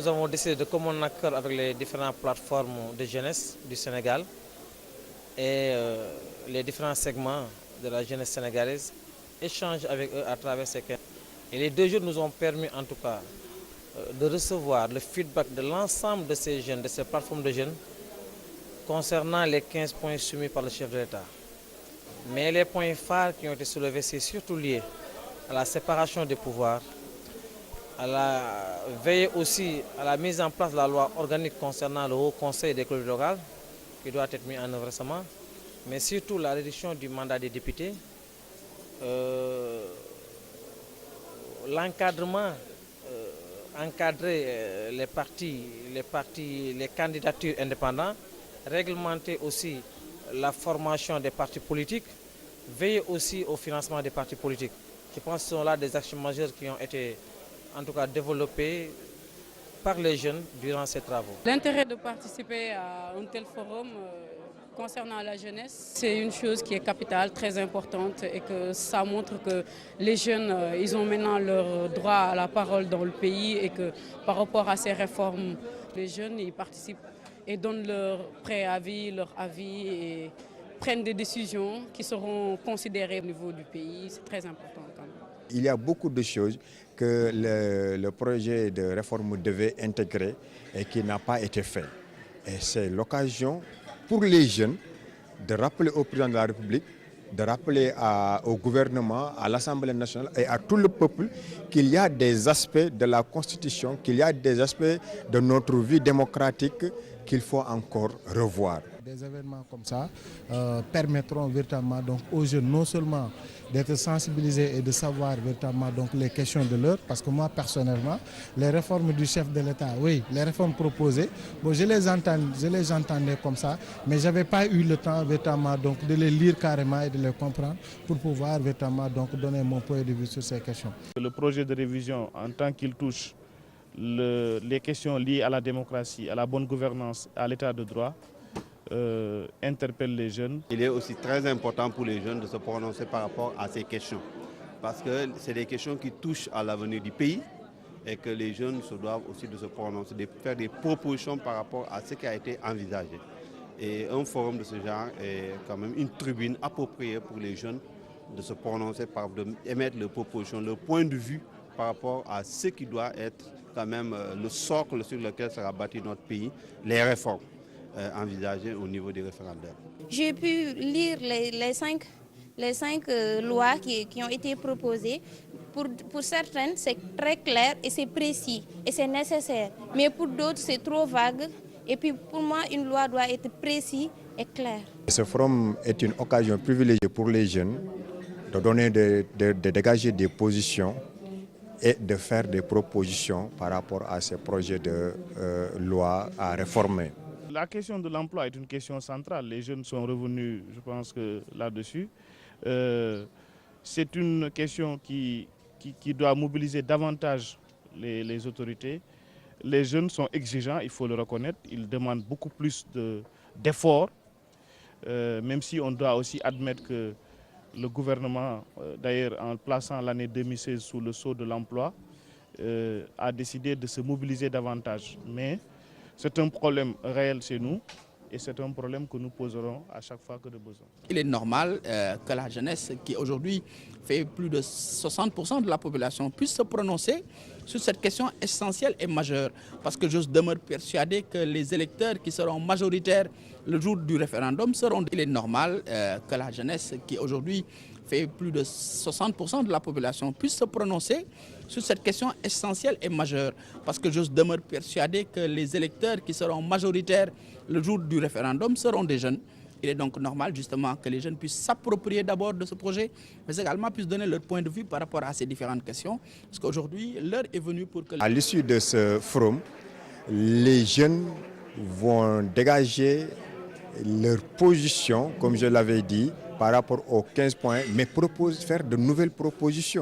nous avons décidé de commun accord avec les différentes plateformes de jeunesse du Sénégal et les différents segments de la jeunesse sénégalaise échanger avec eux à travers ces 15 jours. Et les 2 jours nous ont permis en tout cas de recevoir le feedback de l'ensemble de ces jeunes, de ces plateformes de jeunes, concernant les 15 points soumis par le chef de l'État. Mais les points phares qui ont été soulevés, c'est surtout lié à la séparation des pouvoirs, à la veille aussi à la mise en place de la loi organique concernant le Haut Conseil des collectivités locales, qui doit être mis en œuvre récemment, mais surtout la réduction du mandat des députés, l'encadrement, encadrer les candidatures indépendantes, réglementer aussi la formation des partis politiques, veiller aussi au financement des partis politiques. Je pense que ce sont là des actions majeures qui ont été en tout cas développées par les jeunes durant ces travaux. L'intérêt de participer à un tel forum concernant la jeunesse, c'est une chose qui est capitale, très importante et que ça montre que les jeunes, ils ont maintenant leur droit à la parole dans le pays et que par rapport à ces réformes, les jeunes, ils participent et donnent leur préavis, leur avis et prennent des décisions qui seront considérées au niveau du pays. C'est très important quand même. Il y a beaucoup de choses que le projet de réforme devait intégrer et qui n'a pas été fait. Et c'est l'occasion pour les jeunes de rappeler au président de la République, de rappeler au gouvernement, à l'Assemblée nationale et à tout le peuple qu'il y a des aspects de la Constitution, qu'il y a des aspects de notre vie démocratique qu'il faut encore revoir. Des événements comme ça permettront véritablement donc aux jeunes non seulement d'être sensibilisés et de savoir véritablement donc les questions de l'heure, parce que moi personnellement, les réformes du chef de l'État, oui, les réformes proposées, bon, je les entendais comme ça, mais je n'avais pas eu le temps véritablement donc de les lire carrément et de les comprendre pour pouvoir véritablement donc donner mon point de vue sur ces questions. Le projet de révision, en tant qu'il touche les questions liées à la démocratie, à la bonne gouvernance, à l'état de droit, interpelle les jeunes. Il est aussi très important pour les jeunes de se prononcer par rapport à ces questions, parce que c'est des questions qui touchent à l'avenir du pays et que les jeunes se doivent aussi de se prononcer, de faire des propositions par rapport à ce qui a été envisagé. Et un forum de ce genre est quand même une tribune appropriée pour les jeunes de se prononcer, d'émettre leurs propositions, leur point de vue par rapport à ce qui doit être quand même le socle sur lequel sera bâti notre pays, les réformes envisagées au niveau des référendaires. J'ai pu lire les cinq lois qui ont été proposées. Pour certaines, c'est très clair et c'est précis et c'est nécessaire. Mais pour d'autres, c'est trop vague. Et puis pour moi, une loi doit être précise et claire. Ce forum est une occasion privilégiée pour les jeunes de dégager des positions et de faire des propositions par rapport à ces projets de loi à réformer. La question de l'emploi est une question centrale. Les jeunes sont revenus, je pense, là-dessus. C'est une question qui doit mobiliser davantage les autorités. Les jeunes sont exigeants, il faut le reconnaître. Ils demandent beaucoup plus d'efforts, même si on doit aussi admettre que le gouvernement, d'ailleurs en plaçant l'année 2016 sous le sceau de l'emploi, a décidé de se mobiliser davantage. Mais c'est un problème réel chez nous et c'est un problème que nous poserons à chaque fois que de besoin. Il est normal que la jeunesse, qui aujourd'hui fait plus de 60% de la population, puisse se prononcer sur cette question essentielle et majeure. Parce que je demeure persuadé que les électeurs qui seront majoritaires le jour du référendum seront... Il est normal que la jeunesse, qui aujourd'hui fait plus de 60% de la population, puisse se prononcer sur cette question essentielle et majeure. Parce que je demeure persuadé que les électeurs qui seront majoritaires le jour du référendum seront des jeunes. Il est donc normal justement que les jeunes puissent s'approprier d'abord de ce projet, mais également puissent donner leur point de vue par rapport à ces différentes questions. Parce qu'aujourd'hui, l'heure est venue pour que... À l'issue de ce forum, les jeunes vont dégager leur position, comme je l'avais dit, par rapport aux 15 points, mais faire de nouvelles propositions.